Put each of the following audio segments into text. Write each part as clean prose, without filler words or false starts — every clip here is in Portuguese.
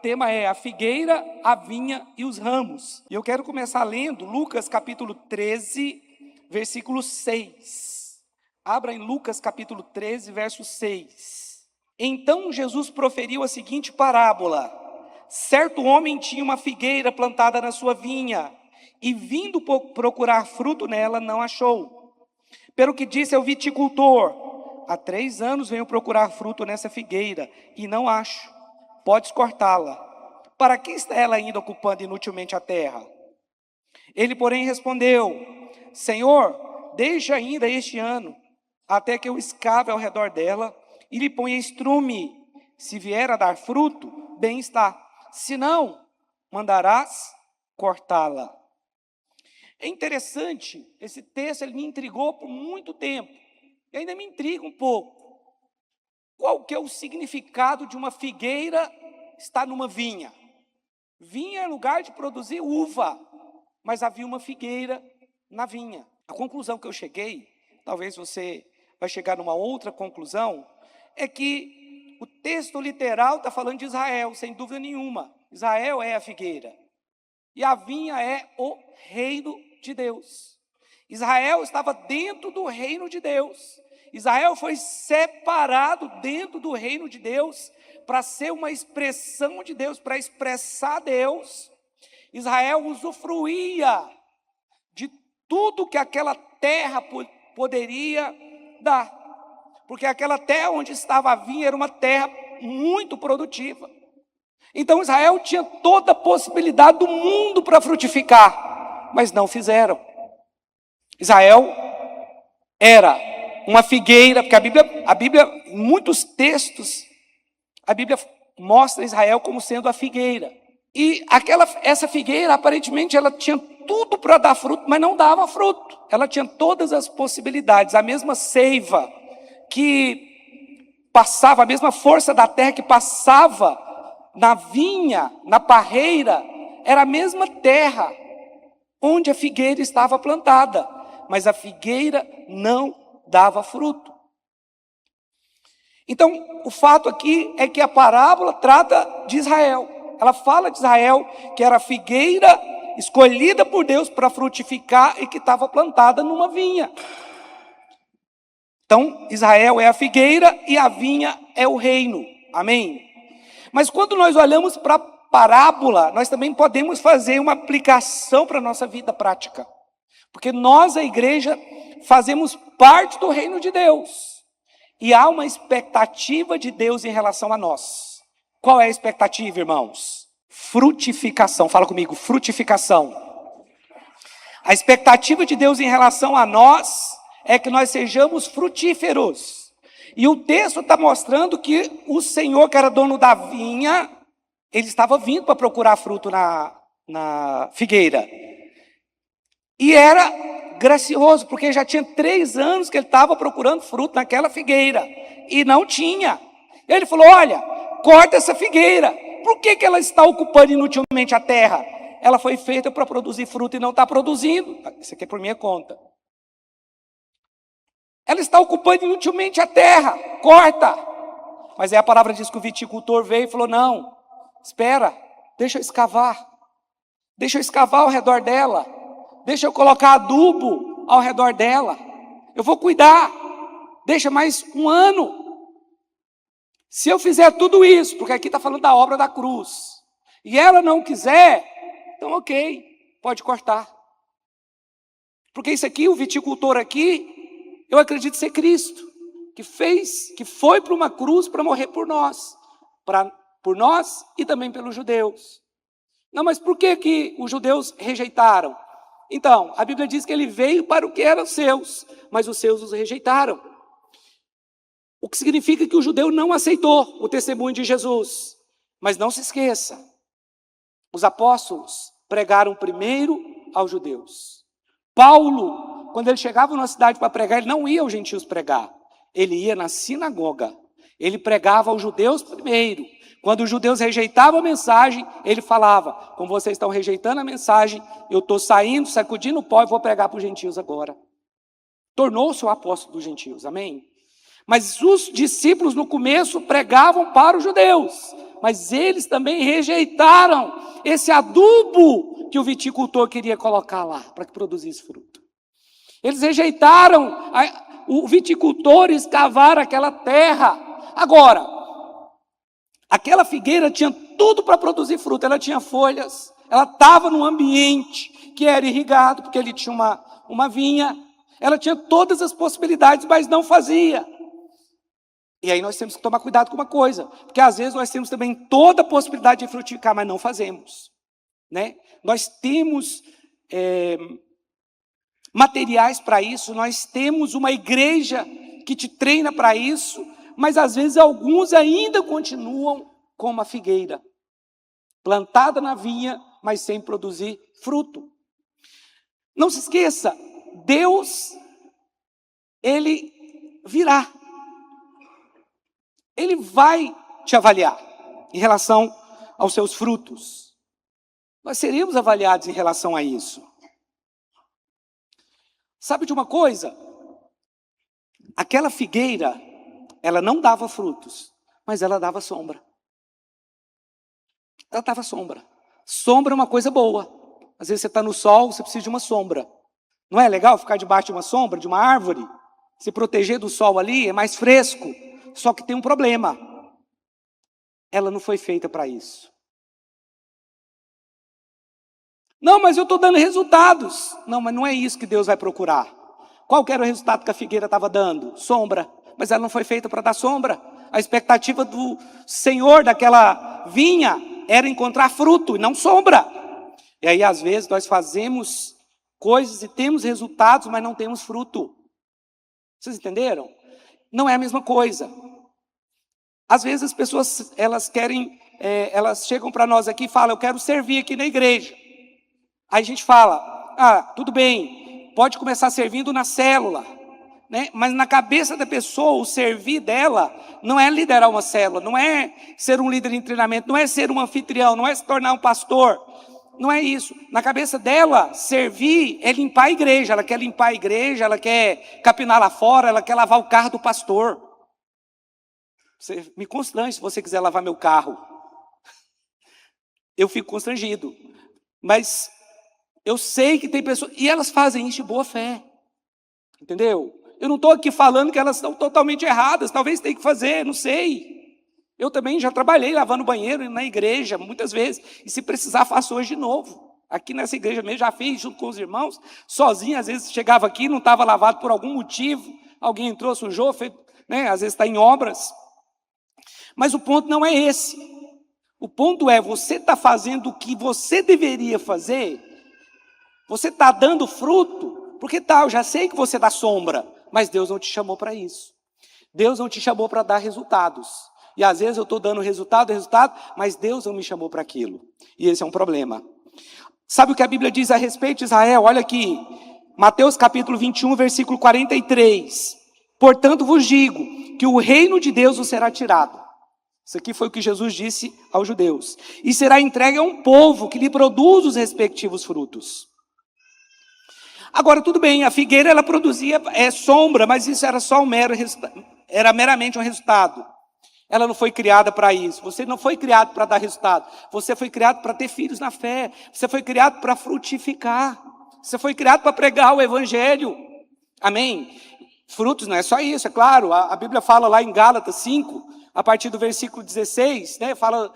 tema é a figueira, a vinha e os ramos. E eu quero começar lendo Lucas capítulo 13, versículo 6. Abra em Lucas capítulo 13, verso 6. Então Jesus proferiu a seguinte parábola: certo homem tinha uma figueira plantada na sua vinha, e vindo procurar fruto nela, não achou. Pelo que disse ao viticultor: há 3 anos venho procurar fruto nessa figueira, e não acho. Podes cortá-la. Para que está ela ainda ocupando inutilmente a terra? Ele, porém, respondeu: Senhor, deixa ainda este ano, até que eu escave ao redor dela e lhe ponha estrume. Se vier a dar fruto, bem está. Se não, mandarás cortá-la. É interessante, esse texto ele me intrigou por muito tempo, e ainda me intriga um pouco. Qual que é o significado de uma figueira estar numa vinha? Vinha é lugar de produzir uva, mas havia uma figueira na vinha. A conclusão que eu cheguei, talvez você vai chegar numa outra conclusão, é que o texto literal está falando de Israel, sem dúvida nenhuma. Israel é a figueira, e a vinha é o reino de Deus. Israel estava dentro do reino de Deus. Israel foi separado dentro do reino de Deus para ser uma expressão de Deus, para expressar Deus. Israel usufruía de tudo que aquela terra poderia dar, porque aquela terra onde estava a vinha era uma terra muito produtiva. Então Israel tinha toda a possibilidade do mundo para frutificar, mas não fizeram. Israel era uma figueira, porque a Bíblia, em muitos textos, a Bíblia mostra Israel como sendo a figueira. E essa figueira, aparentemente, ela tinha tudo para dar fruto, mas não dava fruto. Ela tinha todas as possibilidades, a mesma seiva que passava, a mesma força da terra que passava na vinha, na parreira, era a mesma terra onde a figueira estava plantada, mas a figueira não dava fruto. Então, o fato aqui é que a parábola trata de Israel. Ela fala de Israel, que era a figueira escolhida por Deus para frutificar e que estava plantada numa vinha. Então, Israel é a figueira e a vinha é o reino. Amém? Mas quando nós olhamos para a parábola, nós também podemos fazer uma aplicação para a nossa vida prática. Porque nós, a igreja, fazemos parte do reino de Deus. E há uma expectativa de Deus em relação a nós. Qual é a expectativa, irmãos? Frutificação. Fala comigo, frutificação. A expectativa de Deus em relação a nós é que nós sejamos frutíferos. E o texto está mostrando que o Senhor, que era dono da vinha, ele estava vindo para procurar fruto na figueira. E era gracioso, porque já tinha 3 anos que ele estava procurando fruto naquela figueira, e não tinha. Ele falou: olha, corta essa figueira. Por que ela está ocupando inutilmente a terra? Ela foi feita para produzir fruto e não está produzindo. Isso aqui é por minha conta. Ela está ocupando inutilmente a terra, corta. Mas aí a palavra diz que o viticultor veio e falou: não, espera, deixa eu escavar ao redor dela. Deixa eu colocar adubo ao redor dela. Eu vou cuidar. Deixa mais 1 ano. Se eu fizer tudo isso, porque aqui está falando da obra da cruz, e ela não quiser, então ok, pode cortar. Porque isso aqui, o viticultor aqui, eu acredito ser Cristo, que foi para uma cruz para morrer por nós e também pelos judeus. Não, mas por que os judeus rejeitaram? Então, a Bíblia diz que ele veio para o que eram seus, mas os seus os rejeitaram. O que significa que o judeu não aceitou o testemunho de Jesus. Mas não se esqueça, os apóstolos pregaram primeiro aos judeus. Paulo, quando ele chegava na cidade para pregar, ele não ia aos gentios pregar. Ele ia na sinagoga. Ele pregava aos judeus primeiro. Quando os judeus rejeitavam a mensagem, ele falava: como vocês estão rejeitando a mensagem, eu estou saindo, sacudindo o pó e vou pregar para os gentios agora. Tornou-se o apóstolo dos gentios, amém? Mas os discípulos no começo pregavam para os judeus, mas eles também rejeitaram esse adubo que o viticultor queria colocar lá, para que produzisse fruto. Eles rejeitaram o viticultor escavar aquela terra. Agora, aquela figueira tinha tudo para produzir fruto, ela tinha folhas, ela estava num ambiente que era irrigado, porque ele tinha uma vinha, ela tinha todas as possibilidades, mas não fazia. E aí nós temos que tomar cuidado com uma coisa, porque às vezes nós temos também toda a possibilidade de frutificar, mas não fazemos, né? Nós temos materiais para isso, nós temos uma igreja que te treina para isso, mas às vezes alguns ainda continuam como a figueira, plantada na vinha, mas sem produzir fruto. Não se esqueça, Deus, Ele virá. Ele vai te avaliar em relação aos seus frutos. Nós seremos avaliados em relação a isso. Sabe de uma coisa? Aquela figueira, ela não dava frutos, mas ela dava sombra. Ela dava sombra. Sombra é uma coisa boa. Às vezes você está no sol, você precisa de uma sombra. Não é legal ficar debaixo de uma sombra, de uma árvore? Se proteger do sol ali é mais fresco. Só que tem um problema. Ela não foi feita para isso. Não, mas eu estou dando resultados. Não, mas não é isso que Deus vai procurar. Qual que era o resultado que a figueira estava dando? Sombra. Mas ela não foi feita para dar sombra. A expectativa do Senhor daquela vinha era encontrar fruto e não sombra. E aí às vezes nós fazemos coisas e temos resultados, mas não temos fruto. Vocês entenderam? Não é a mesma coisa. Às vezes as pessoas, elas chegam para nós aqui e falam, eu quero servir aqui na igreja. Aí a gente fala, tudo bem, pode começar servindo na célula, né? Mas na cabeça da pessoa, o servir dela não é liderar uma célula, não é ser um líder em treinamento, não é ser um anfitrião, não é se tornar um pastor. Não é isso. Na cabeça dela, servir é limpar a igreja. Ela quer limpar a igreja, ela quer capinar lá fora, ela quer lavar o carro do pastor. Você me constrange se você quiser lavar meu carro. Eu fico constrangido. Mas eu sei que tem pessoas, e elas fazem isso de boa fé. Entendeu? Eu não estou aqui falando que elas estão totalmente erradas. Talvez tenha que fazer, não sei. Eu também já trabalhei lavando banheiro na igreja, muitas vezes. E se precisar, faço hoje de novo. Aqui nessa igreja mesmo, já fiz junto com os irmãos. Sozinho, às vezes chegava aqui, não estava lavado por algum motivo. Alguém entrou, sujou, fez, né? Às vezes está em obras. Mas o ponto não é esse. O ponto é, você está fazendo o que você deveria fazer. Você está dando fruto. Porque eu já sei que você dá sombra. Mas Deus não te chamou para isso. Deus não te chamou para dar resultados. E às vezes eu estou dando resultado, mas Deus não me chamou para aquilo. E esse é um problema. Sabe o que a Bíblia diz a respeito de Israel? Olha aqui, Mateus capítulo 21, versículo 43. Portanto vos digo, que o reino de Deus vos será tirado. Isso aqui foi o que Jesus disse aos judeus. E será entregue a um povo que lhe produz os respectivos frutos. Agora, tudo bem, a figueira ela produzia sombra, mas isso era só era meramente um resultado. Ela não foi criada para isso. Você não foi criado para dar resultado. Você foi criado para ter filhos na fé. Você foi criado para frutificar. Você foi criado para pregar o evangelho. Amém? Frutos não é só isso, é claro. A Bíblia fala lá em Gálatas 5, a partir do versículo 16, né? Fala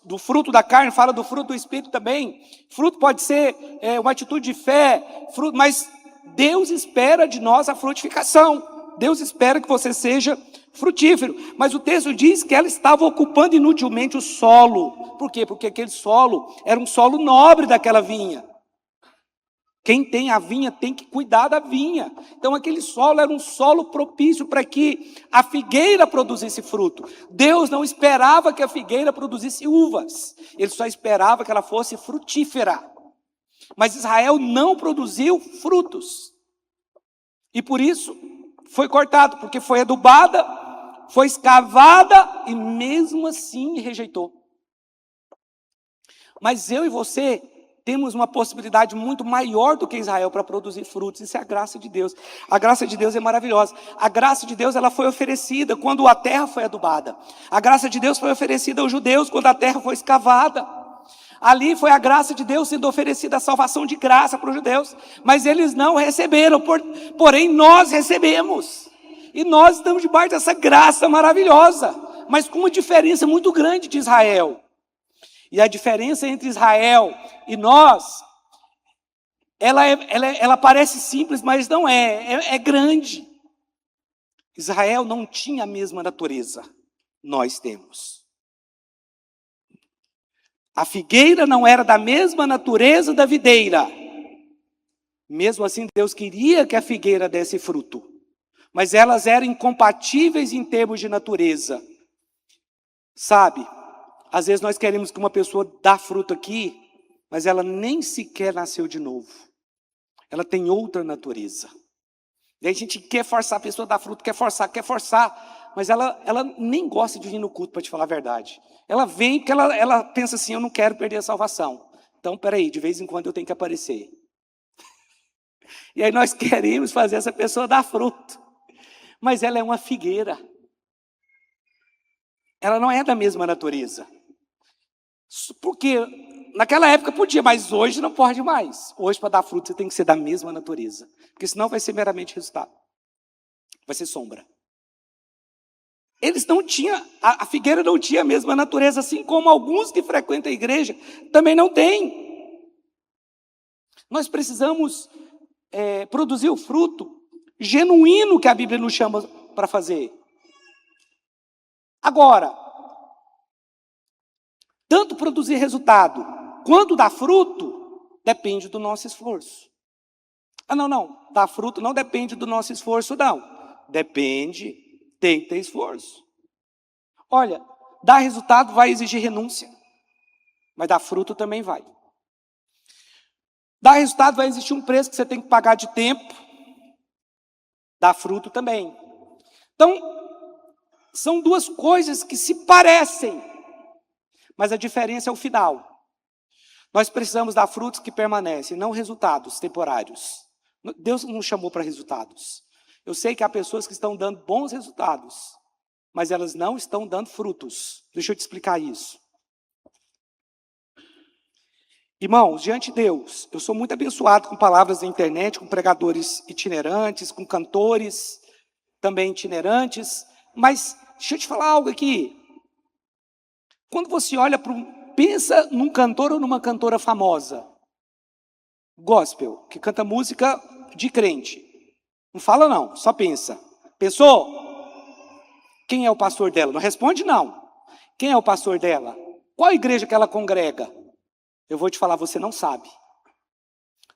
do fruto da carne, fala do fruto do Espírito também. Fruto pode ser uma atitude de fé, mas Deus espera de nós a frutificação. Deus espera que você seja frutífero, mas o texto diz que ela estava ocupando inutilmente o solo. Por quê? Porque aquele solo era um solo nobre daquela vinha. Quem tem a vinha tem que cuidar da vinha. Então aquele solo era um solo propício para que a figueira produzisse fruto. Deus não esperava que a figueira produzisse uvas. Ele só esperava que ela fosse frutífera. Mas Israel não produziu frutos. E por isso foi cortado, porque foi adubada, foi escavada e mesmo assim rejeitou. Mas eu e você temos uma possibilidade muito maior do que Israel para produzir frutos. Isso é a graça de Deus. A graça de Deus é maravilhosa. A graça de Deus, ela foi oferecida quando a terra foi adubada. A graça de Deus foi oferecida aos judeus quando a terra foi escavada. Ali foi a graça de Deus sendo oferecida, a salvação de graça para os judeus. Mas eles não receberam, porém nós recebemos. E nós estamos debaixo dessa graça maravilhosa, mas com uma diferença muito grande de Israel. E a diferença entre Israel e nós, ela parece simples, mas não é grande. Israel não tinha a mesma natureza, nós temos. A figueira não era da mesma natureza da videira. Mesmo assim, Deus queria que a figueira desse fruto, mas elas eram incompatíveis em termos de natureza. Sabe? Às vezes nós queremos que uma pessoa dê fruto aqui, mas ela nem sequer nasceu de novo. Ela tem outra natureza. E a gente quer forçar a pessoa a dar fruto, quer forçar, mas ela nem gosta de vir no culto, para te falar a verdade. Ela vem porque ela pensa assim, eu não quero perder a salvação. Então, peraí, de vez em quando eu tenho que aparecer. E aí nós queremos fazer essa pessoa dar fruto. Mas ela é uma figueira. Ela não é da mesma natureza. Porque naquela época podia, mas hoje não pode mais. Hoje, para dar fruto, você tem que ser da mesma natureza. Porque senão vai ser meramente resultado. Vai ser sombra. Eles não tinham, a figueira não tinha a mesma natureza, assim como alguns que frequentam a igreja também não têm. Nós precisamos produzir o fruto genuíno que a Bíblia nos chama para fazer. Agora, tanto produzir resultado quanto dar fruto depende do nosso esforço. Não, dar fruto não depende do nosso esforço, não. Depende, tem que ter esforço. Olha, dar resultado vai exigir renúncia, mas dar fruto também vai. Dar resultado vai existir um preço que você tem que pagar de tempo, dar fruto também. Então, são duas coisas que se parecem, mas a diferença é o final. Nós precisamos dar frutos que permanecem, não resultados temporários. Deus não nos chamou para resultados. Eu sei que há pessoas que estão dando bons resultados, mas elas não estão dando frutos. Deixa eu te explicar isso. Irmãos, diante de Deus, eu sou muito abençoado com palavras da internet, com pregadores itinerantes, com cantores também itinerantes, mas deixa eu te falar algo aqui. Quando você olha pensa num cantor ou numa cantora famosa, gospel, que canta música de crente. Não fala não, só pensa. Pensou? Quem é o pastor dela? Não responde não. Quem é o pastor dela? Qual igreja que ela congrega? Eu vou te falar, você não sabe.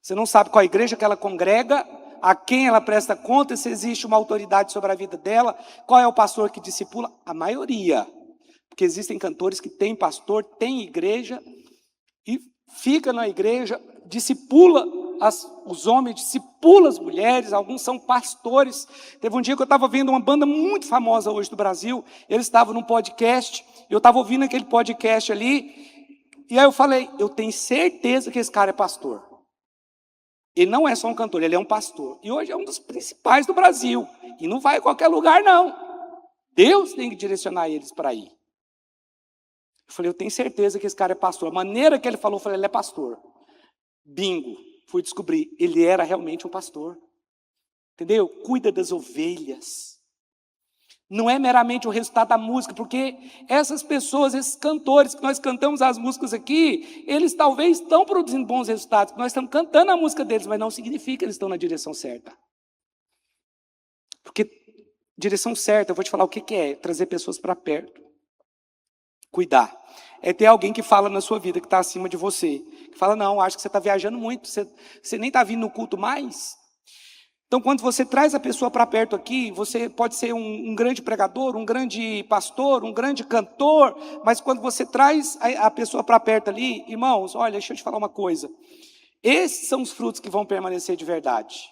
Você não sabe qual igreja que ela congrega, a quem ela presta conta, se existe uma autoridade sobre a vida dela, qual é o pastor que discipula? A maioria. Porque existem cantores que têm pastor, têm igreja, e fica na igreja, discipula os homens, discipula as mulheres, alguns são pastores. Teve um dia que eu estava vendo uma banda muito famosa hoje do Brasil, eles estavam num podcast, eu estava ouvindo aquele podcast ali, e aí eu falei, eu tenho certeza que esse cara é pastor. Ele não é só um cantor, ele é um pastor. E hoje é um dos principais do Brasil. E não vai a qualquer lugar, não. Deus tem que direcionar eles para ir. Eu falei, eu tenho certeza que esse cara é pastor. A maneira que ele falou, eu falei, ele é pastor. Bingo. Fui descobrir, ele era realmente um pastor. Entendeu? Cuida das ovelhas. Não é meramente o resultado da música, porque essas pessoas, esses cantores que nós cantamos as músicas aqui, eles talvez estão produzindo bons resultados, nós estamos cantando a música deles, mas não significa que eles estão na direção certa. Porque direção certa, eu vou te falar o que é, trazer pessoas para perto. Cuidar. É ter alguém que fala na sua vida, que está acima de você. Que fala, não, acho que você está viajando muito, você nem está vindo no culto mais. Então, quando você traz a pessoa para perto aqui, você pode ser um grande pregador, um grande pastor, um grande cantor, mas quando você traz a pessoa para perto ali, irmãos, olha, deixa eu te falar uma coisa. Esses são os frutos que vão permanecer de verdade.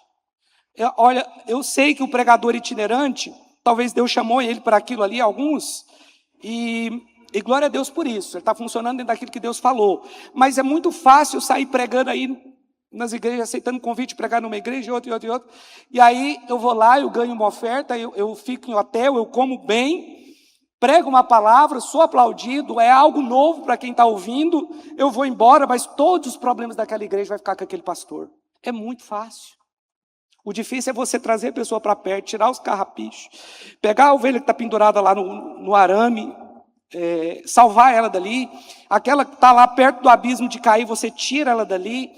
Olha, eu sei que o pregador itinerante, talvez Deus chamou ele para aquilo ali, alguns, e E glória a Deus por isso, ele está funcionando dentro daquilo que Deus falou. Mas é muito fácil sair pregando aí nas igrejas, aceitando convite de pregar numa igreja, e outra. E aí eu vou lá, eu ganho uma oferta, eu fico em hotel, eu como bem, prego uma palavra, sou aplaudido, é algo novo para quem está ouvindo, eu vou embora, mas todos os problemas daquela igreja vai ficar com aquele pastor. É muito fácil. O difícil é você trazer a pessoa para perto, tirar os carrapichos, pegar a ovelha que está pendurada lá no arame, salvar ela dali, aquela que está lá perto do abismo de cair, você tira ela dali.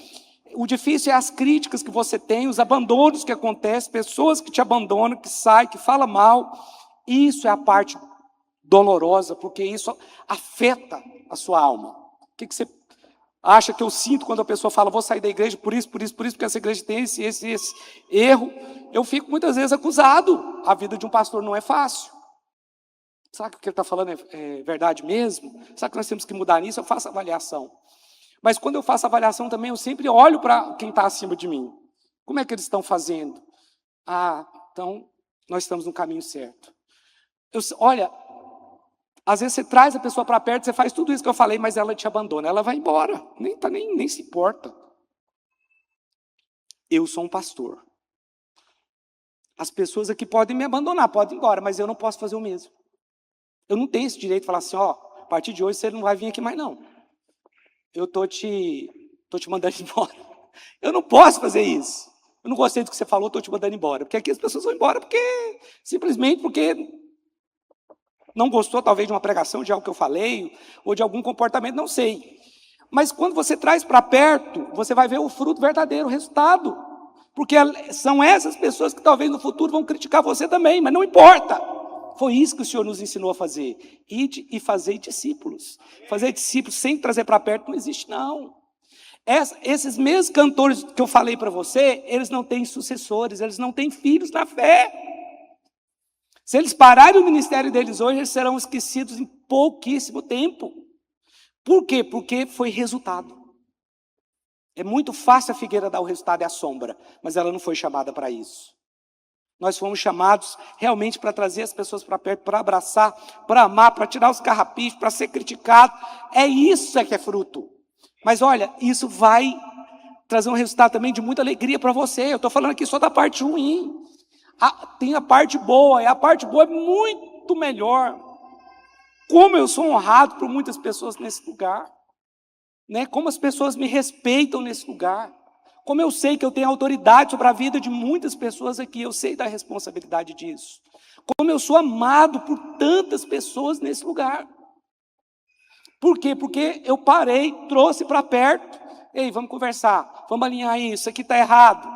O difícil é as críticas que você tem, os abandonos que acontecem, pessoas que te abandonam, que saem, que falam mal. Isso é a parte dolorosa, porque isso afeta a sua alma. O que você acha que eu sinto quando a pessoa fala, vou sair da igreja por isso, porque essa igreja tem esse erro? Eu fico muitas vezes acusado. A vida de um pastor não é fácil. Será que o que ele está falando é verdade mesmo? Será que nós temos que mudar nisso? Eu faço avaliação. Mas quando eu faço avaliação também, eu sempre olho para quem está acima de mim. Como é que eles estão fazendo? Então nós estamos no caminho certo. Olha, às vezes você traz a pessoa para perto, você faz tudo isso que eu falei, mas ela te abandona, ela vai embora, nem se importa. Eu sou um pastor. As pessoas aqui podem me abandonar, podem ir embora, mas eu não posso fazer o mesmo. Eu não tenho esse direito de falar assim, a partir de hoje você não vai vir aqui mais não. Eu estou te mandando embora. Eu não posso fazer isso. Eu não gostei do que você falou, estou te mandando embora. Porque aqui as pessoas vão embora simplesmente porque não gostou talvez de uma pregação, de algo que eu falei, ou de algum comportamento, não sei. Mas quando você traz para perto, você vai ver o fruto verdadeiro, o resultado. Porque são essas pessoas que talvez no futuro vão criticar você também, mas não importa. Foi isso que o Senhor nos ensinou a fazer. Ide e fazer discípulos. Fazer discípulos sem trazer para perto não existe, não. Esses mesmos cantores que eu falei para você, eles não têm sucessores, eles não têm filhos na fé. Se eles pararem o ministério deles hoje, eles serão esquecidos em pouquíssimo tempo. Por quê? Porque foi resultado. É muito fácil a figueira dar o resultado e a sombra, mas ela não foi chamada para isso. Nós fomos chamados realmente para trazer as pessoas para perto, para abraçar, para amar, para tirar os carrapichos, para ser criticado. É isso que é fruto. Mas olha, isso vai trazer um resultado também de muita alegria para você. Eu estou falando aqui só da parte ruim. Tem a parte boa, e a parte boa é muito melhor. Como eu sou honrado por muitas pessoas nesse lugar. Né? Como as pessoas me respeitam nesse lugar. Como eu sei que eu tenho autoridade sobre a vida de muitas pessoas aqui, eu sei da responsabilidade disso. Como eu sou amado por tantas pessoas nesse lugar. Por quê? Porque eu parei, trouxe para perto. Ei, vamos conversar, vamos alinhar isso aqui está errado.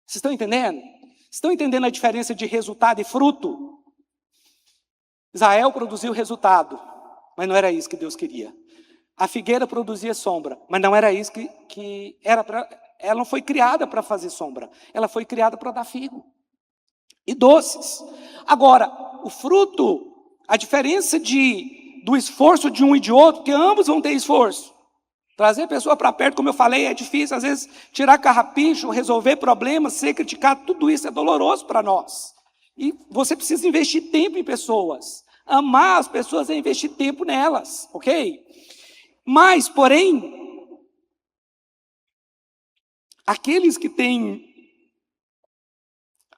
Vocês estão entendendo? Estão entendendo a diferença de resultado e fruto? Israel produziu resultado, mas não era isso que Deus queria. A figueira produzia sombra, mas não era isso que era para... Ela não foi criada para fazer sombra, ela foi criada para dar figo e doces. Agora, o fruto, a diferença do esforço de um e de outro, que ambos vão ter esforço. Trazer a pessoa para perto, como eu falei, é difícil, às vezes tirar carrapicho, resolver problemas, ser criticado, tudo isso é doloroso para nós. E você precisa investir tempo em pessoas. Amar as pessoas é investir tempo nelas, ok? Mas, porém, aqueles que têm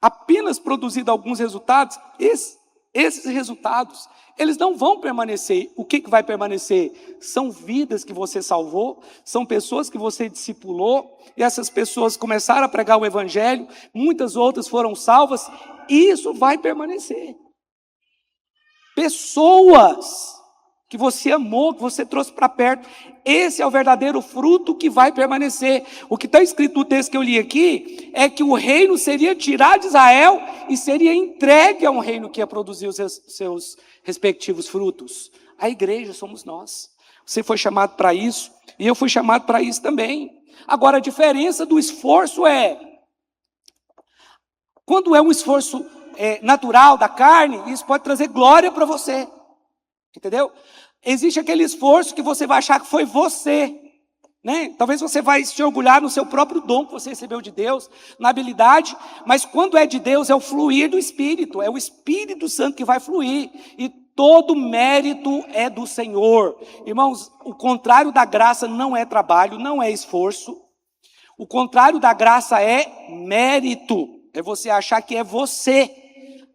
apenas produzido alguns resultados, esses resultados, eles não vão permanecer. O que vai permanecer? São vidas que você salvou, são pessoas que você discipulou, e essas pessoas começaram a pregar o evangelho, muitas outras foram salvas, e isso vai permanecer. Pessoas que você amou, que você trouxe para perto, esse é o verdadeiro fruto que vai permanecer. O que está escrito no texto que eu li aqui, é que o reino seria tirado de Israel e seria entregue a um reino que ia produzir os seus respectivos frutos. A igreja somos nós. Você foi chamado para isso, e eu fui chamado para isso também. Agora, a diferença do esforço quando é um esforço natural da carne, isso pode trazer glória para você. Entendeu? Existe aquele esforço que você vai achar que foi você, né? Talvez você vai se orgulhar no seu próprio dom que você recebeu de Deus, na habilidade, mas quando é de Deus é o fluir do Espírito, é o Espírito Santo que vai fluir, e Todo mérito é do Senhor. Irmãos, o contrário da graça não é trabalho, não é esforço. O contrário da graça é mérito. É você achar que é você.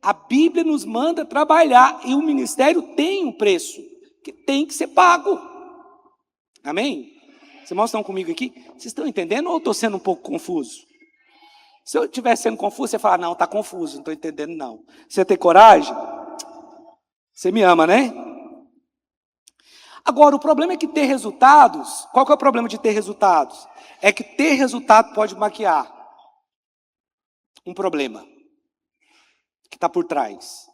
A Bíblia nos manda trabalhar e o ministério tem um preço que tem que ser pago. Amém? Os irmãos estão comigo aqui? Vocês estão entendendo ou eu estou sendo um pouco confuso? Se eu estiver sendo confuso, você fala, não, está confuso, não estou entendendo não. Você tem coragem? Você me ama, né? Agora, o problema é que ter resultados, qual que é o problema de ter resultados? É que ter resultado pode maquiar um problema que está por trás.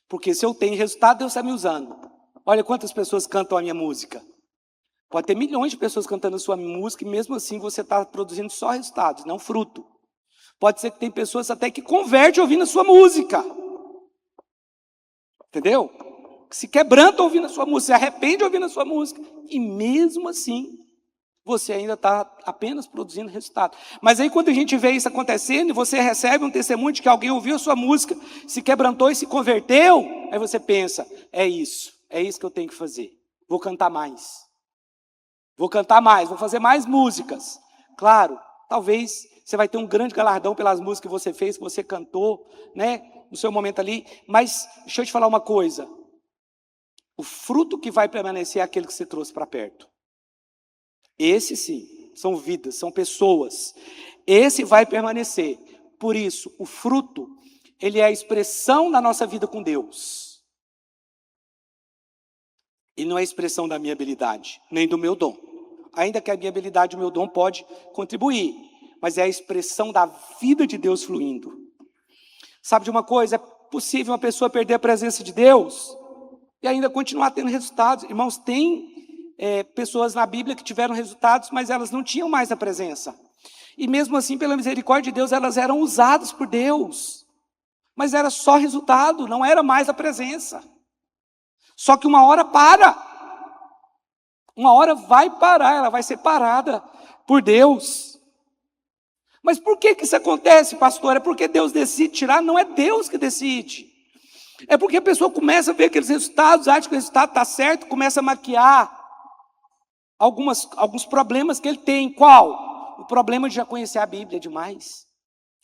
Porque se eu tenho resultado, Deus está me usando. Olha quantas pessoas cantam a minha música. Pode ter milhões de pessoas cantando a sua música e mesmo assim você está produzindo só resultados, não fruto. Pode ser que tem pessoas até que convertem ouvindo a sua música. Entendeu? Se quebranta ouvindo a sua música, se arrepende ouvindo a sua música. E mesmo assim, você ainda está apenas produzindo resultado. Mas aí quando a gente vê isso acontecendo, e você recebe um testemunho de que alguém ouviu a sua música, se quebrantou e se converteu, aí você pensa, é isso que eu tenho que fazer. Vou cantar mais. Vou cantar mais, vou fazer mais músicas. Claro, talvez você vai ter um grande galardão pelas músicas que você fez, que você cantou, né, no seu momento ali. Mas deixa eu te falar uma coisa. O fruto que vai permanecer é aquele que você trouxe para perto. Esse sim, são vidas, são pessoas. Esse vai permanecer. Por isso, o fruto, ele é a expressão da nossa vida com Deus. Ele não é a expressão da minha habilidade, nem do meu dom. Ainda que a minha habilidade e o meu dom pode contribuir, mas é a expressão da vida de Deus fluindo. Sabe de uma coisa? É possível uma pessoa perder a presença de Deus e ainda continuar tendo resultados. Irmãos, tem pessoas na Bíblia que tiveram resultados, mas elas não tinham mais a presença. E mesmo assim, pela misericórdia de Deus, elas eram usadas por Deus. Mas era só resultado, não era mais a presença. Só que uma hora para. Uma hora vai parar, ela vai ser parada por Deus. Mas por que isso acontece, pastor? É porque Deus decide tirar? Não é Deus que decide. É porque a pessoa começa a ver aqueles resultados, acha que o resultado está certo, começa a maquiar alguns problemas que ele tem. Qual? O problema de já conhecer a Bíblia demais.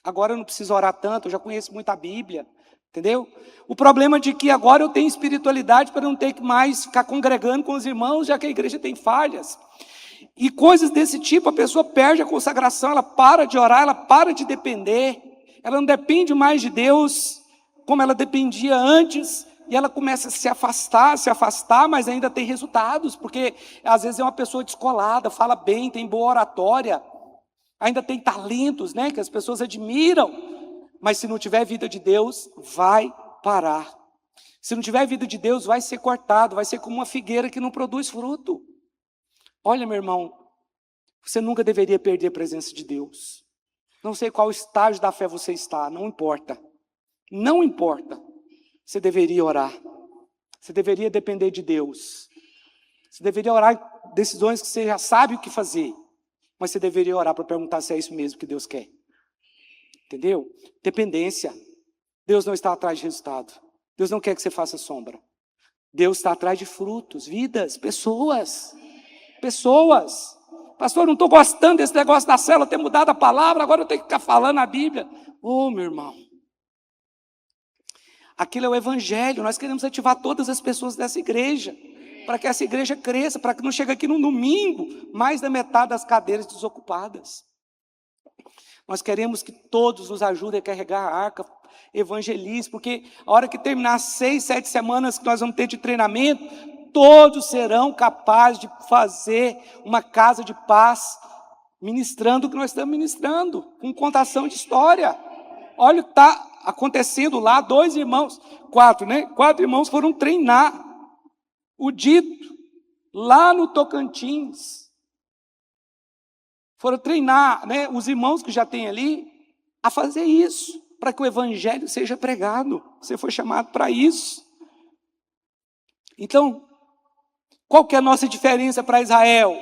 Agora eu não preciso orar tanto, eu já conheço muito a Bíblia. Entendeu? O problema de que agora eu tenho espiritualidade para não ter que mais ficar congregando com os irmãos, já que a igreja tem falhas. E coisas desse tipo, a pessoa perde a consagração, ela para de orar, ela para de depender. Ela não depende mais de Deus como ela dependia antes. E ela começa a se afastar, mas ainda tem resultados. Porque às vezes é uma pessoa descolada, fala bem, tem boa oratória. Ainda tem talentos, né, que as pessoas admiram. Mas se não tiver vida de Deus, vai parar. Se não tiver vida de Deus, vai ser cortado, vai ser como uma figueira que não produz fruto. Olha, meu irmão, você nunca deveria perder a presença de Deus. Não sei qual estágio da fé você está, não importa. Não importa. Você deveria orar. Você deveria depender de Deus. Você deveria orar decisões que você já sabe o que fazer. Mas você deveria orar para perguntar se é isso mesmo que Deus quer. Entendeu? Dependência. Deus não está atrás de resultado. Deus não quer que você faça sombra. Deus está atrás de frutos, vidas, pessoas. Pessoas. Pastor, eu não estou gostando desse negócio da célula, ter mudado a palavra, agora eu tenho que ficar falando a Bíblia. Ô, meu irmão. Aquilo é o evangelho. Nós queremos ativar todas as pessoas dessa igreja. Para que essa igreja cresça, para que não chegue aqui no domingo, mais da metade das cadeiras desocupadas. Nós queremos que todos nos ajudem a carregar a arca, evangelize, porque a hora que terminar 6, 7 semanas que nós vamos ter de treinamento, todos serão capazes de fazer uma casa de paz, ministrando o que nós estamos ministrando, com contação de história. Olha o que está acontecendo lá, 2 irmãos, 4, né? 4 irmãos foram treinar o dito, lá no Tocantins. Foram treinar, né, os irmãos que já tem ali a fazer isso, para que o evangelho seja pregado. Você foi chamado para isso. Então, qual que é a nossa diferença para Israel?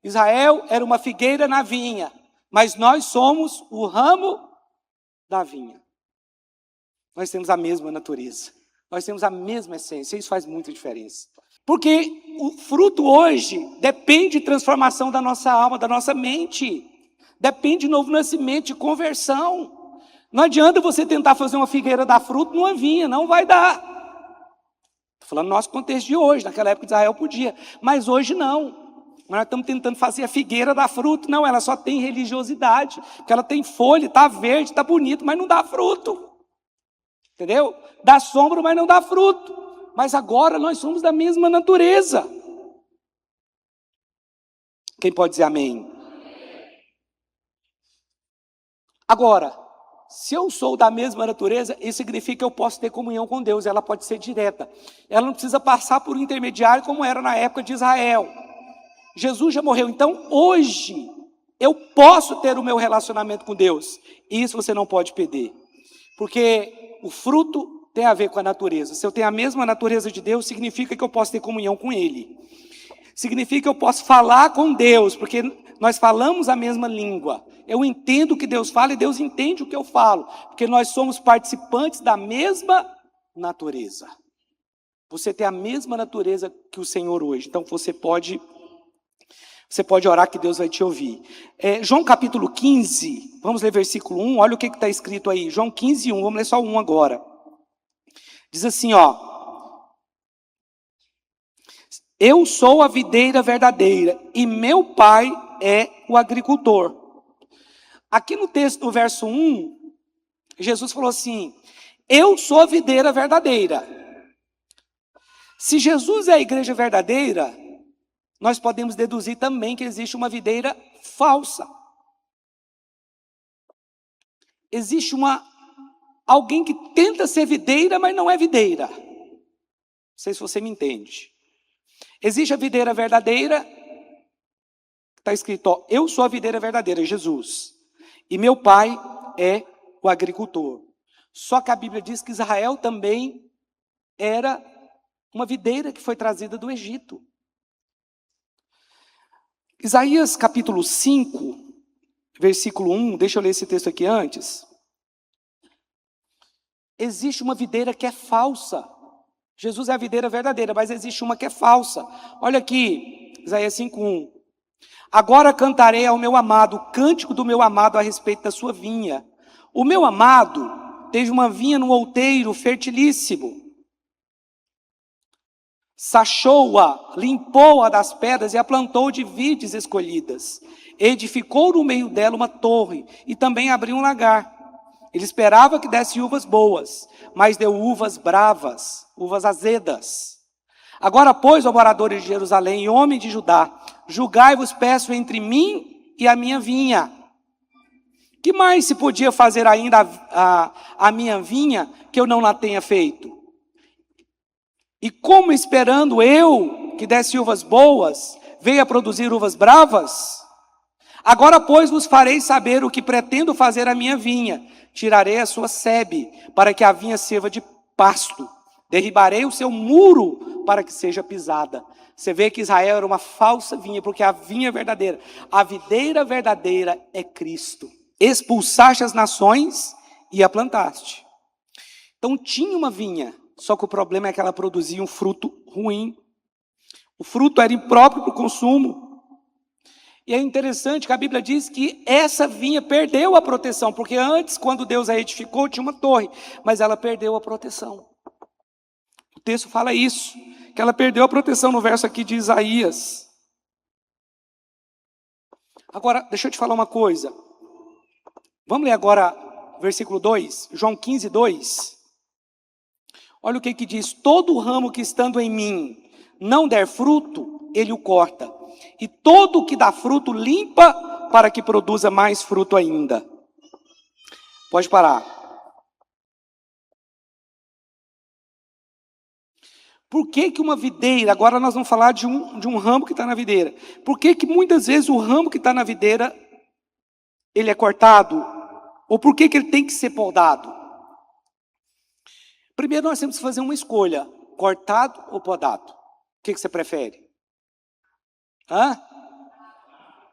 Israel era uma figueira na vinha, mas nós somos o ramo da vinha. Nós temos a mesma natureza. Nós temos a mesma essência, isso faz muita diferença. Porque o fruto hoje depende de transformação da nossa alma, da nossa mente. Depende de novo nascimento, de conversão. Não adianta você tentar fazer uma figueira dar fruto numa vinha, não vai dar. Estou falando no nosso contexto de hoje, naquela época de Israel podia, mas hoje não. Nós estamos tentando fazer a figueira dar fruto, não, ela só tem religiosidade, porque ela tem folha, está verde, está bonito, mas não dá fruto. Entendeu? Dá sombra, mas não dá fruto. Mas agora nós somos da mesma natureza. Quem pode dizer amém? Agora, se eu sou da mesma natureza, isso significa que eu posso ter comunhão com Deus, ela pode ser direta. Ela não precisa passar por um intermediário como era na época de Israel. Jesus já morreu, então hoje eu posso ter o meu relacionamento com Deus. Isso você não pode perder. Porque o fruto tem a ver com a natureza. Se eu tenho a mesma natureza de Deus, significa que eu posso ter comunhão com Ele. Significa que eu posso falar com Deus, porque nós falamos a mesma língua. Eu entendo o que Deus fala e Deus entende o que eu falo, porque nós somos participantes da mesma natureza. Você tem a mesma natureza que o Senhor hoje, então você pode orar que Deus vai te ouvir. João capítulo 15, vamos ler versículo 1, olha o que está escrito aí. João 15, 1, vamos ler só 1 agora. Diz assim, eu sou a videira verdadeira e meu pai é o agricultor. Aqui no texto, no verso 1, Jesus falou assim, eu sou a videira verdadeira. Se Jesus é a igreja verdadeira, nós podemos deduzir também que existe uma videira falsa. Existe alguém que tenta ser videira, mas não é videira. Não sei se você me entende. Existe a videira verdadeira, está escrito, eu sou a videira verdadeira, Jesus. E meu pai é o agricultor. Só que a Bíblia diz que Israel também era uma videira que foi trazida do Egito. Isaías capítulo 5, versículo 1, deixa eu ler esse texto aqui antes. Existe uma videira que é falsa. Jesus é a videira verdadeira, mas existe uma que é falsa. Olha aqui, Isaías 5:1. Agora cantarei ao meu amado, o cântico do meu amado a respeito da sua vinha. O meu amado teve uma vinha no outeiro fertilíssimo. Sachou-a, limpou-a das pedras e a plantou de vides escolhidas. Edificou no meio dela uma torre e também abriu um lagar. Ele esperava que desse uvas boas, mas deu uvas bravas, uvas azedas. Agora, pois, ó moradores de Jerusalém e homens de Judá, julgai-vos, peço, entre mim e a minha vinha. Que mais se podia fazer ainda a minha vinha que eu não a tenha feito? E como esperando eu que desse uvas boas, veio a produzir uvas bravas? Agora, pois, vos farei saber o que pretendo fazer à minha vinha. Tirarei a sua sebe, para que a vinha sirva de pasto. Derribarei o seu muro, para que seja pisada. Você vê que Israel era uma falsa vinha, porque a vinha verdadeira, a videira verdadeira é Cristo. Expulsaste as nações e a plantaste. Então tinha uma vinha, só que o problema é que ela produzia um fruto ruim. O fruto era impróprio para o consumo. E é interessante que a Bíblia diz que essa vinha perdeu a proteção, porque antes, quando Deus a edificou, tinha uma torre, mas ela perdeu a proteção. O texto fala isso, que ela perdeu a proteção no verso aqui de Isaías. Agora, deixa eu te falar uma coisa. Vamos ler agora versículo 2, João 15, 2. Olha o que diz, todo ramo que estando em mim não der fruto, ele o corta. E todo o que dá fruto limpa para que produza mais fruto ainda. Pode parar. Por que uma videira, agora nós vamos falar de um ramo que está na videira. Por que muitas vezes o ramo que está na videira, ele é cortado? Ou por que ele tem que ser podado? Primeiro nós temos que fazer uma escolha, cortado ou podado. O que você prefere?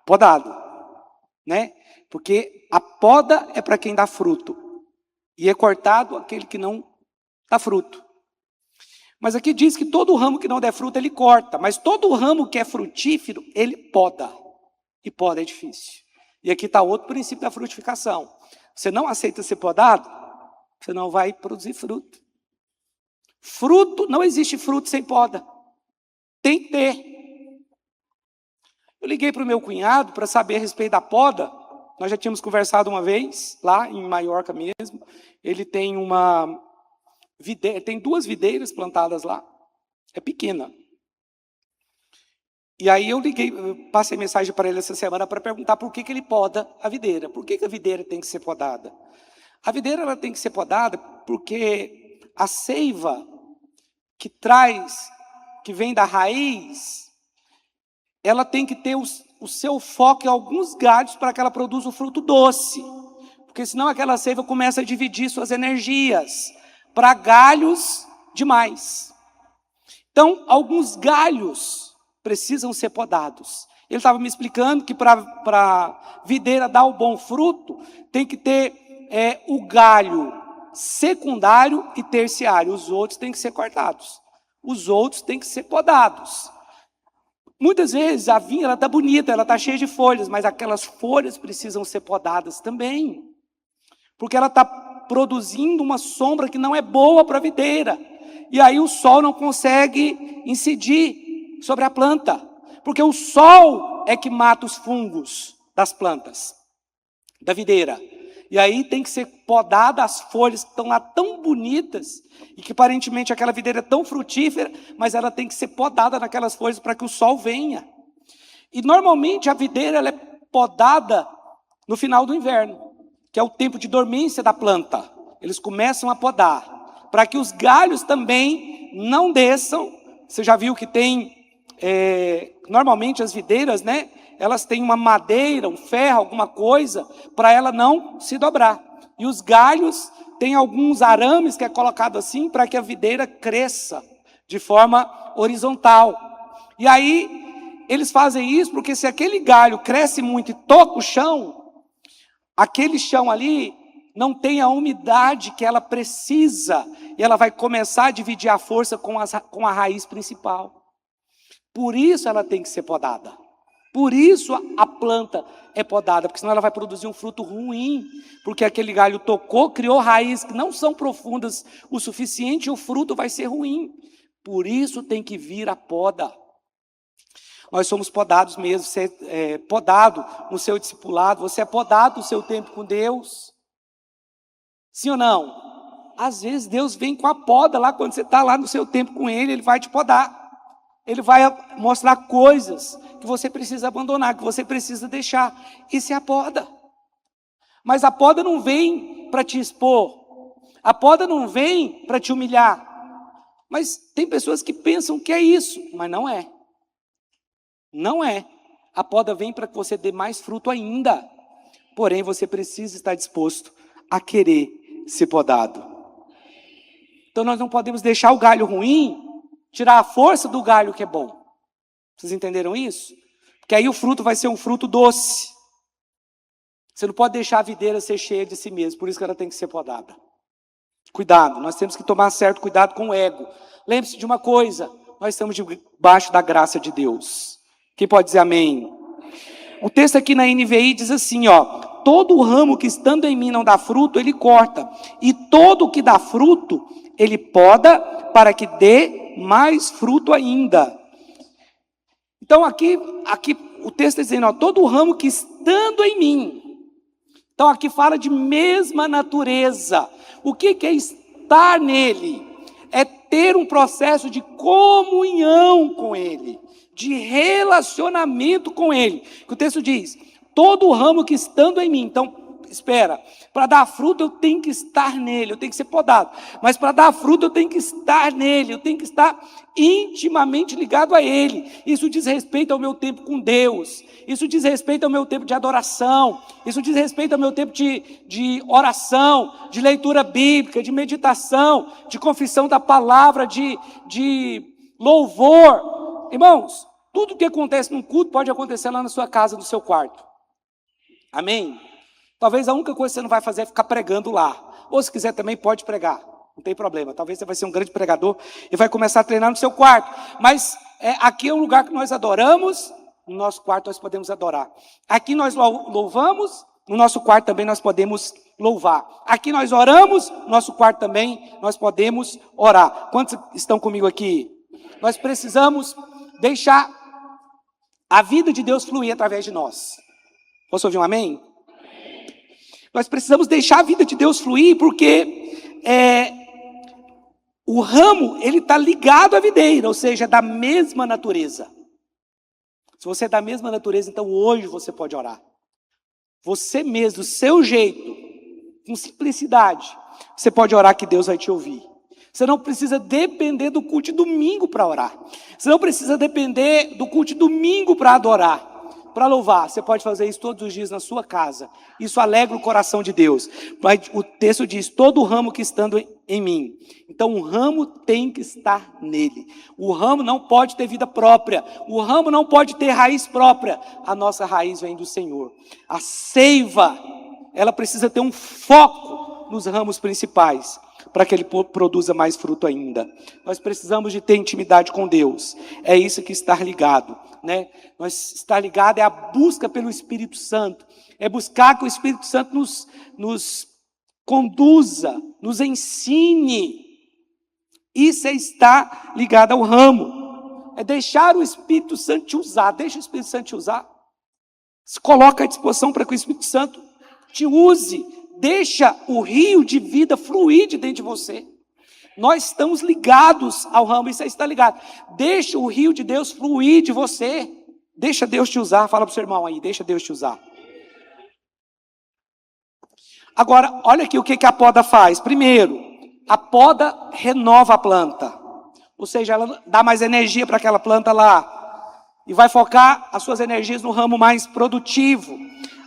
Podado, né? Porque a poda é para quem dá fruto. E é cortado aquele que não dá fruto. Mas aqui diz que todo ramo que não der fruto, ele corta. Mas todo ramo que é frutífero, ele poda. E poda é difícil. E aqui está outro princípio da frutificação. Você não aceita ser podado, você não vai produzir fruto. Fruto, não existe fruto sem poda. Tem que ter. Eu liguei para o meu cunhado para saber a respeito da poda. Nós já tínhamos conversado uma vez, lá em Maiorca mesmo. Ele tem tem 2 videiras plantadas lá. É pequena. E aí eu passei mensagem para ele essa semana para perguntar por que ele poda a videira. Por que a videira tem que ser podada? A videira ela tem que ser podada porque a seiva que vem da raiz, ela tem que ter o seu foco em alguns galhos para que ela produza o fruto doce. Porque senão aquela seiva começa a dividir suas energias para galhos demais. Então, alguns galhos precisam ser podados. Ele estava me explicando que para a videira dar o bom fruto, tem que ter o galho secundário e terciário. Os outros têm que ser cortados. Os outros têm que ser podados. Muitas vezes a vinha está bonita, ela está cheia de folhas, mas aquelas folhas precisam ser podadas também. Porque ela está produzindo uma sombra que não é boa para a videira. E aí o sol não consegue incidir sobre a planta. Porque o sol é que mata os fungos das plantas, da videira. E aí tem que ser podada as folhas que estão lá tão bonitas, e que aparentemente aquela videira é tão frutífera, mas ela tem que ser podada naquelas folhas para que o sol venha. E normalmente a videira ela é podada no final do inverno, que é o tempo de dormência da planta. Eles começam a podar, para que os galhos também não desçam. Você já viu que tem, normalmente as videiras, né? Elas têm uma madeira, um ferro, alguma coisa, para ela não se dobrar. E os galhos têm alguns arames que é colocado assim, para que a videira cresça de forma horizontal. E aí, eles fazem isso porque se aquele galho cresce muito e toca o chão, aquele chão ali não tem a umidade que ela precisa, e ela vai começar a dividir a força com a raiz principal. Por isso ela tem que ser podada. Por isso a planta é podada, porque senão ela vai produzir um fruto ruim, porque aquele galho tocou, criou raízes que não são profundas o suficiente e o fruto vai ser ruim. Por isso tem que vir a poda. Nós somos podados mesmo, você é podado no seu discipulado, você é podado no seu tempo com Deus. Sim ou não? Às vezes Deus vem com a poda lá, quando você está lá no seu tempo com Ele, Ele vai te podar. Ele vai mostrar coisas que você precisa abandonar, que você precisa deixar. Isso é a poda. Mas a poda não vem para te expor. A poda não vem para te humilhar. Mas tem pessoas que pensam que é isso, mas não é. Não é. A poda vem para que você dê mais fruto ainda. Porém, você precisa estar disposto a querer ser podado. Então nós não podemos deixar o galho ruim tirar a força do galho que é bom. Vocês entenderam isso? Porque aí o fruto vai ser um fruto doce. Você não pode deixar a videira ser cheia de si mesma, por isso que ela tem que ser podada. Cuidado, nós temos que tomar certo cuidado com o ego. Lembre-se de uma coisa, nós estamos debaixo da graça de Deus. Quem pode dizer amém? O texto aqui na NVI diz assim, todo o ramo que estando em mim não dá fruto, ele corta. E todo o que dá fruto, ele poda para que dê mais fruto ainda. Então aqui o texto está dizendo, todo o ramo que estando em mim. Então aqui fala de mesma natureza. O que é estar nele? É ter um processo de comunhão com ele, de relacionamento com ele. Que o texto diz, todo o ramo que estando em mim. Então, espera, para dar fruto eu tenho que estar nele, eu tenho que ser podado. Mas para dar fruto eu tenho que estar nele, eu tenho que estar intimamente ligado a ele. Isso diz respeito ao meu tempo com Deus. Isso diz respeito ao meu tempo de adoração. Isso diz respeito ao meu tempo de oração, de leitura bíblica, de meditação, de confissão da palavra, de louvor. Irmãos, tudo que acontece num culto pode acontecer lá na sua casa, no seu quarto. Amém? Talvez a única coisa que você não vai fazer é ficar pregando lá. Ou se quiser também pode pregar. Não tem problema. Talvez você vai ser um grande pregador e vai começar a treinar no seu quarto. Mas aqui é um lugar que nós adoramos. No nosso quarto nós podemos adorar. Aqui nós louvamos. No nosso quarto também nós podemos louvar. Aqui nós oramos. No nosso quarto também nós podemos orar. Quantos estão comigo aqui? Nós precisamos deixar a vida de Deus fluir através de nós. Posso ouvir um amém? Nós precisamos deixar a vida de Deus fluir, porque o ramo, ele está ligado à videira, ou seja, é da mesma natureza. Se você é da mesma natureza, então hoje você pode orar. Você mesmo, do seu jeito, com simplicidade, você pode orar que Deus vai te ouvir. Você não precisa depender do culto de domingo para orar. Você não precisa depender do culto de domingo para adorar, para louvar. Você pode fazer isso todos os dias na sua casa. Isso alegra o coração de Deus. Mas o texto diz, todo ramo que estando em mim. Então o ramo tem que estar nele. O ramo não pode ter vida própria. O ramo não pode ter raiz própria. A nossa raiz vem do Senhor. A seiva, ela precisa ter um foco nos ramos principais, para que ele produza mais fruto ainda. Nós precisamos de ter intimidade com Deus. É isso que estar ligado, né? Estar ligado é a busca pelo Espírito Santo. É buscar que o Espírito Santo nos conduza, nos ensine. Isso é estar ligado ao ramo. É deixar o Espírito Santo te usar. Deixa o Espírito Santo te usar. Se coloca à disposição para que o Espírito Santo te use. Deixa o rio de vida fluir de dentro de você. Nós estamos ligados ao ramo, isso aí está ligado. Deixa o rio de Deus fluir de você. Deixa Deus te usar. Fala para o seu irmão aí, deixa Deus te usar. Agora, olha aqui o que a poda faz. Primeiro, a poda renova a planta. Ou seja, ela dá mais energia para aquela planta lá. E vai focar as suas energias no ramo mais produtivo.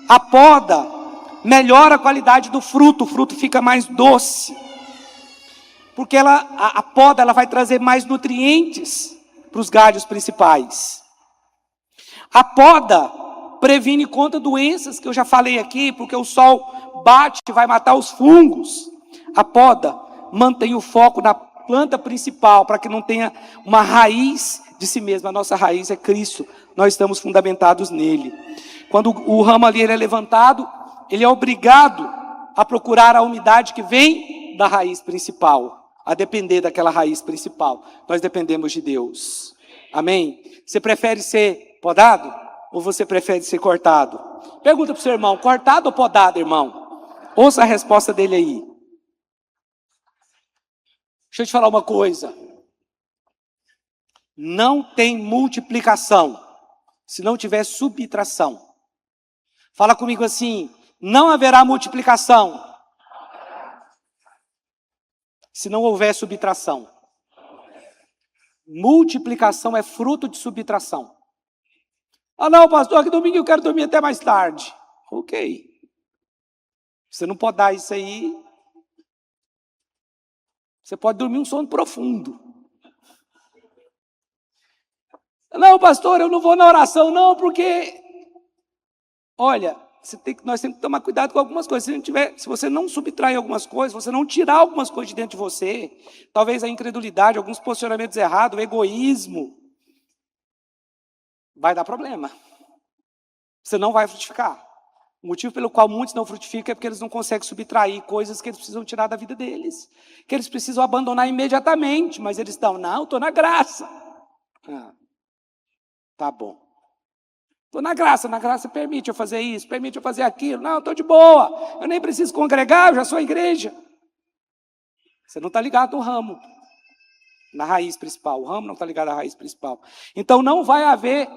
A poda melhora a qualidade do fruto. O fruto fica mais doce. Porque a poda ela vai trazer mais nutrientes para os galhos principais. A poda previne contra doenças que eu já falei aqui, porque o sol bate e vai matar os fungos. A poda mantém o foco na planta principal, para que não tenha uma raiz de si mesma. A nossa raiz é Cristo. Nós estamos fundamentados nele. Quando o ramo ali ele é levantado, ele é obrigado a procurar a umidade que vem da raiz principal, a depender daquela raiz principal. Nós dependemos de Deus. Amém? Você prefere ser podado ou você prefere ser cortado? Pergunta para o seu irmão, cortado ou podado, irmão? Ouça a resposta dele aí. Deixa eu te falar uma coisa. Não tem multiplicação se não tiver subtração. Fala comigo assim, não haverá multiplicação se não houver subtração. Multiplicação é fruto de subtração. Ah não, pastor, que domingo eu quero dormir até mais tarde. Ok. Você não pode dar isso aí. Você pode dormir um sono profundo. Não, pastor, eu não vou na oração não, porque... Olha, nós temos que tomar cuidado com algumas coisas. Se você não subtrair algumas coisas, você não tirar algumas coisas de dentro de você, talvez a incredulidade, alguns posicionamentos errados, o egoísmo, vai dar problema. Você não vai frutificar. O motivo pelo qual muitos não frutificam é porque eles não conseguem subtrair coisas que eles precisam tirar da vida deles, que eles precisam abandonar imediatamente, mas eles estão, não, estou na graça. Tá bom. Estou na graça permite eu fazer isso, permite eu fazer aquilo. Não, estou de boa, eu nem preciso congregar, eu já sou a igreja. Você não está ligado ao ramo, na raiz principal. O ramo não está ligado à raiz principal. Então não vai haver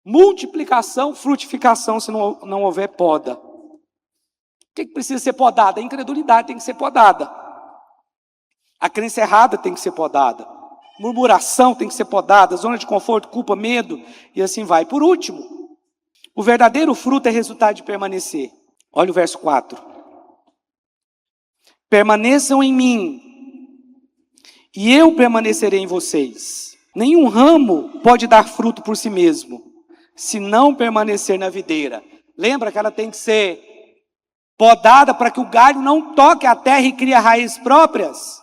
multiplicação, frutificação, se não houver poda. O que precisa ser podada? A incredulidade tem que ser podada. A crença errada tem que ser podada. Murmuração tem que ser podada, zona de conforto, culpa, medo, e assim vai. Por último, o verdadeiro fruto é resultado de permanecer. Olha o verso 4. Permaneçam em mim, e eu permanecerei em vocês. Nenhum ramo pode dar fruto por si mesmo, se não permanecer na videira. Lembra que ela tem que ser podada para que o galho não toque a terra e crie raízes próprias?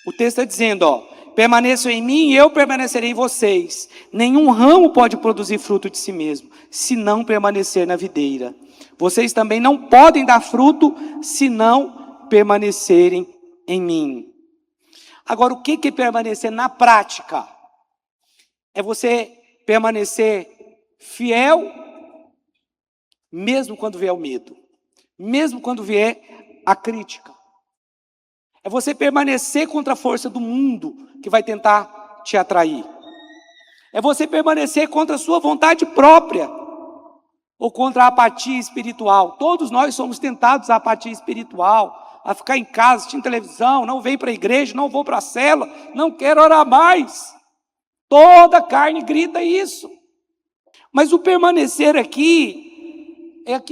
O texto está dizendo, permaneçam em mim e eu permanecerei em vocês. Nenhum ramo pode produzir fruto de si mesmo, se não permanecer na videira. Vocês também não podem dar fruto, se não permanecerem em mim. Agora, o que é permanecer na prática? É você permanecer fiel, mesmo quando vier o medo, mesmo quando vier a crítica. É você permanecer contra a força do mundo que vai tentar te atrair. É você permanecer contra a sua vontade própria ou contra a apatia espiritual. Todos nós somos tentados à apatia espiritual, a ficar em casa assistindo televisão, não venho para a igreja, não vou para a célula, não quero orar mais. Toda carne grita isso. Mas o permanecer aqui,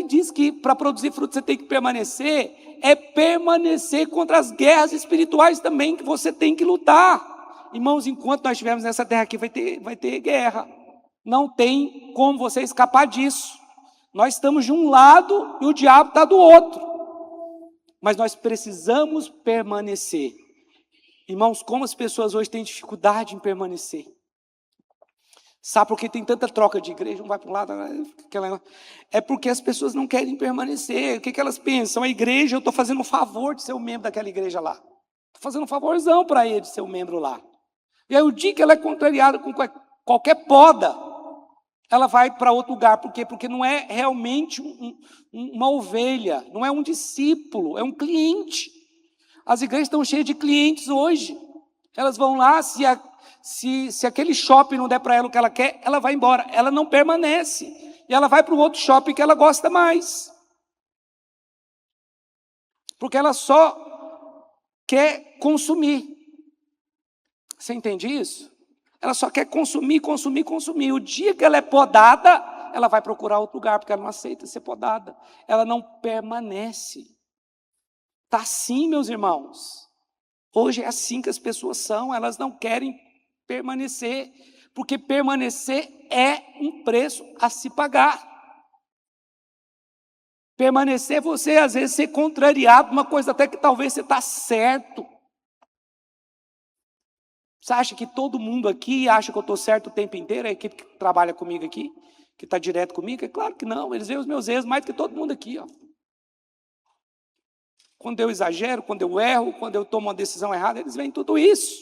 diz que para produzir fruto você tem que permanecer, é permanecer contra as guerras espirituais também que você tem que lutar. Irmãos, enquanto nós estivermos nessa terra aqui, vai ter guerra. Não tem como você escapar disso. Nós estamos de um lado e o diabo está do outro. Mas nós precisamos permanecer. Irmãos, como as pessoas hoje têm dificuldade em permanecer. Sabe por que tem tanta troca de igreja? Um vai para um lado, é porque as pessoas não querem permanecer. O que elas pensam? A igreja, eu estou fazendo um favor de ser um membro daquela igreja lá. Estou fazendo um favorzão para ele de ser um membro lá. E aí o dia que ela é contrariada com qualquer poda, ela vai para outro lugar. Por quê? Porque não é realmente uma ovelha, não é um discípulo, é um cliente. As igrejas estão cheias de clientes hoje. Elas vão lá, se aquele shopping não der para ela o que ela quer, ela vai embora. Ela não permanece. E ela vai para o outro shopping que ela gosta mais. Porque ela só quer consumir. Você entende isso? Ela só quer consumir. O dia que ela é podada, ela vai procurar outro lugar, porque ela não aceita ser podada. Ela não permanece. Está assim, meus irmãos. Hoje é assim que as pessoas são, elas não querem permanecer, porque permanecer é um preço a se pagar. Permanecer, você às vezes ser contrariado, uma coisa até que talvez você está certo. Você acha que todo mundo aqui acha que eu estou certo o tempo inteiro? A equipe que trabalha comigo aqui, que está direto comigo? É claro que não, eles veem os meus erros mais do que todo mundo aqui. Quando eu exagero, quando eu erro, quando eu tomo uma decisão errada, eles veem tudo isso.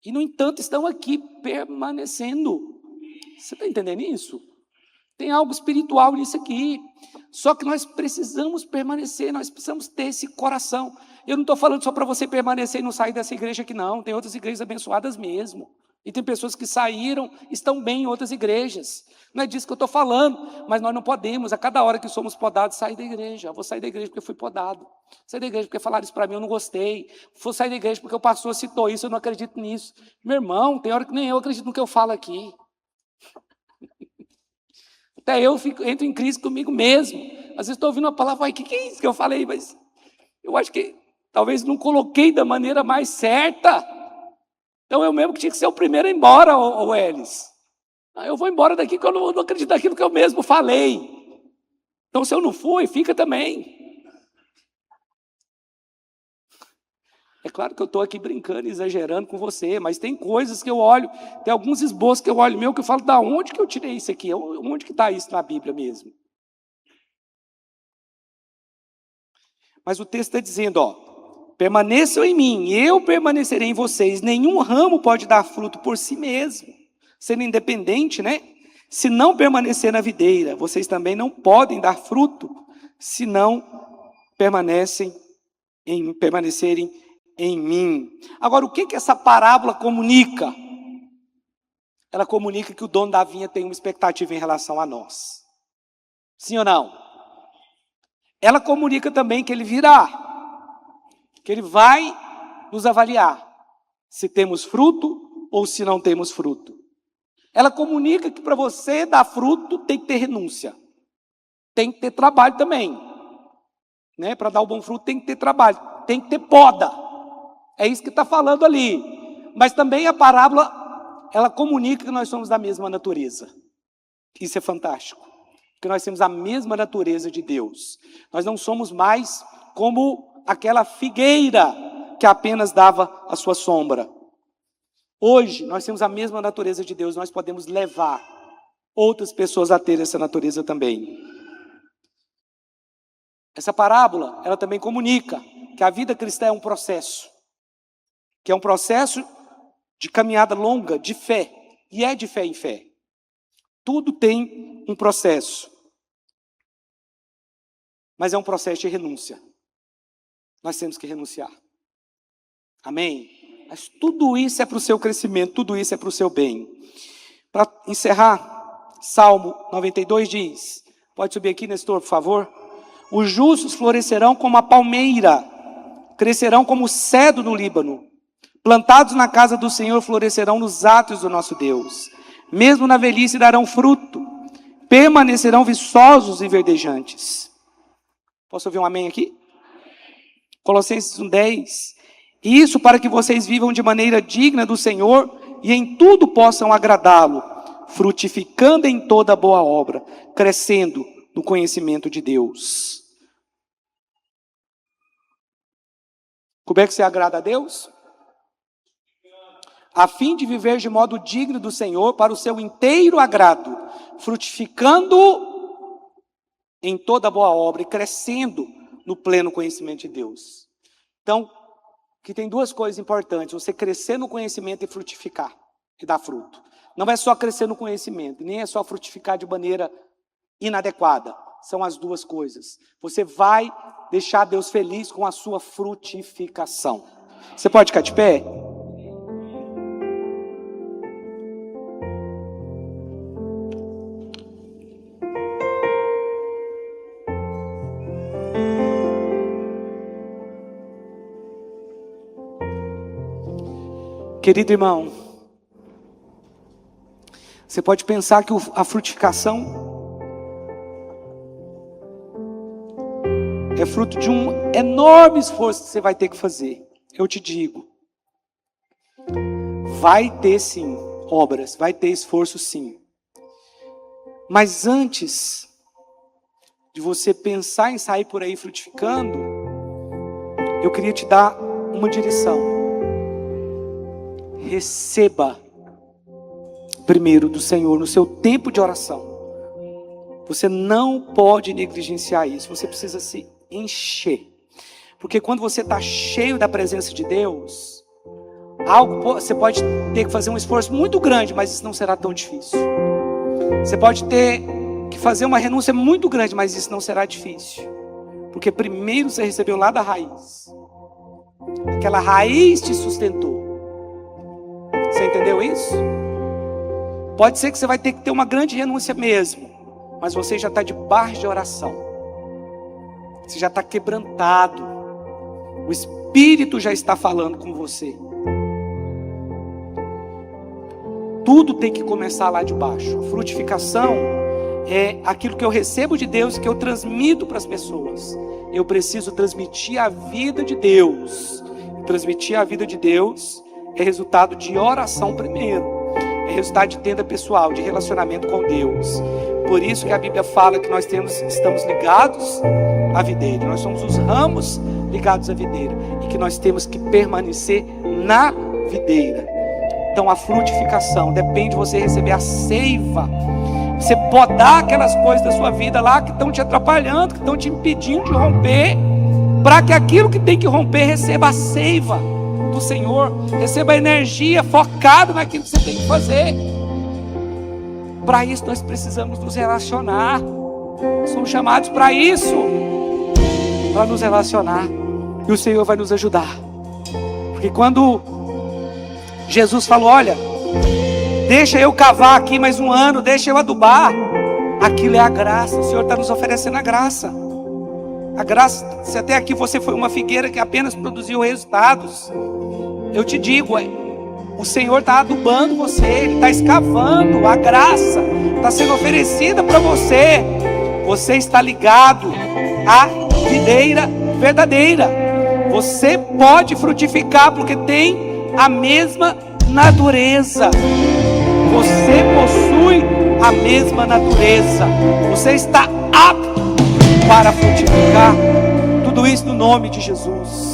E, no entanto, estão aqui permanecendo. Você está entendendo isso? Tem algo espiritual nisso aqui. Só que nós precisamos permanecer, nós precisamos ter esse coração. Eu não estou falando só para você permanecer e não sair dessa igreja aqui, não. Tem outras igrejas abençoadas mesmo. E tem pessoas que saíram, estão bem em outras igrejas. Não é disso que eu estou falando, mas nós não podemos, a cada hora que somos podados, sair da igreja. Eu vou sair da igreja porque fui podado. Sair da igreja porque falaram isso para mim, eu não gostei. Vou sair da igreja porque o pastor citou isso, eu não acredito nisso. Meu irmão, tem hora que nem eu acredito no que eu falo aqui. Até eu entro em crise comigo mesmo. Às vezes estou ouvindo uma palavra, o que é isso que eu falei? Mas eu acho que talvez não coloquei da maneira mais certa. Então eu mesmo que tinha que ser o primeiro a ir embora, ô Elis. Eu vou embora daqui porque eu não acredito naquilo que eu mesmo falei. Então se eu não fui, fica também. É claro que eu estou aqui brincando, exagerando com você, mas tem coisas que eu olho, tem alguns esboços que eu olho meu que eu falo, da onde que eu tirei isso aqui? Onde que está isso na Bíblia mesmo? Mas o texto está dizendo, permaneçam em mim, eu permanecerei em vocês. Nenhum ramo pode dar fruto por si mesmo, sendo independente, né? Se não permanecer na videira, vocês também não podem dar fruto, se não permanecerem em mim. Agora, o que essa parábola comunica? Ela comunica que o dono da vinha tem uma expectativa em relação a nós. Sim ou não? Ela comunica também que ele virá, que ele vai nos avaliar, se temos fruto ou se não temos fruto. Ela comunica que para você dar fruto tem que ter renúncia, tem que ter trabalho também, né? Para dar o bom fruto tem que ter trabalho, tem que ter poda. É isso que está falando ali. Mas também a parábola, ela comunica que nós somos da mesma natureza. Isso é fantástico. Porque nós temos a mesma natureza de Deus. Nós não somos mais como aquela figueira que apenas dava a sua sombra. Hoje, nós temos a mesma natureza de Deus, nós podemos levar outras pessoas a ter essa natureza também. Essa parábola, ela também comunica que a vida cristã é um processo, que é um processo de caminhada longa, de fé, e é de fé em fé. Tudo tem um processo, mas é um processo de renúncia. Nós temos que renunciar. Amém? Mas tudo isso é para o seu crescimento, tudo isso é para o seu bem. Para encerrar, Salmo 92 diz, pode subir aqui, Nestor, por favor. Os justos florescerão como a palmeira, crescerão como o cedro no Líbano. Plantados na casa do Senhor, florescerão nos átrios do nosso Deus. Mesmo na velhice darão fruto, permanecerão viçosos e verdejantes. Posso ouvir um amém aqui? Colossenses 1:10. Isso para que vocês vivam de maneira digna do Senhor e em tudo possam agradá-lo, frutificando em toda boa obra, crescendo no conhecimento de Deus. Como é que você agrada a Deus? A fim de viver de modo digno do Senhor para o seu inteiro agrado, frutificando em toda boa obra e crescendo no pleno conhecimento de Deus. Então, que tem duas coisas importantes, você crescer no conhecimento e frutificar, e dar fruto. Não é só crescer no conhecimento, nem é só frutificar de maneira inadequada, são as duas coisas. Você vai deixar Deus feliz com a sua frutificação. Você pode ficar de pé? Querido irmão, você pode pensar que a frutificação é fruto de um enorme esforço que você vai ter que fazer. Eu te digo, vai ter sim obras, vai ter esforço sim. Mas antes de você pensar em sair por aí frutificando, eu queria te dar uma direção. Receba primeiro do Senhor no seu tempo de oração. Você não pode negligenciar isso. Você precisa se encher. Porque quando você está cheio da presença de Deus, você pode ter que fazer um esforço muito grande, mas isso não será tão difícil. Você pode ter que fazer uma renúncia muito grande, mas isso não será difícil. Porque primeiro você recebeu lá da raiz. Aquela raiz te sustentou. Você entendeu isso? Pode ser que você vai ter que ter uma grande renúncia mesmo, mas você já está debaixo de oração. Você já está quebrantado. O Espírito já está falando com você. Tudo tem que começar lá de baixo. A frutificação é aquilo que eu recebo de Deus e que eu transmito para as pessoas. Eu preciso transmitir a vida de Deus. Transmitir a vida de Deus é resultado de oração primeiro. É resultado de tenda pessoal, de relacionamento com Deus. Por isso que a Bíblia fala que nós estamos ligados à videira. Nós somos os ramos ligados à videira. E que nós temos que permanecer na videira. Então a frutificação depende de você receber a seiva. Você podar aquelas coisas da sua vida lá que estão te atrapalhando, que estão te impedindo de romper, para que aquilo que tem que romper receba a seiva do Senhor, receba a energia focada naquilo que você tem que fazer. Para isso nós precisamos nos relacionar. Somos chamados para isso, para nos relacionar, e o Senhor vai nos ajudar. Porque quando Jesus falou, olha, deixa eu cavar aqui mais um ano, deixa eu adubar, aquilo é a graça. O Senhor está nos oferecendo a graça. A graça, se até aqui você foi uma figueira que apenas produziu resultados, eu te digo, o Senhor está adubando você, Ele está escavando, a graça está sendo oferecida para você. Você está ligado à videira verdadeira. Você pode frutificar porque tem a mesma natureza. Você possui a mesma natureza. Você está apto para frutificar. Tudo isso no nome de Jesus.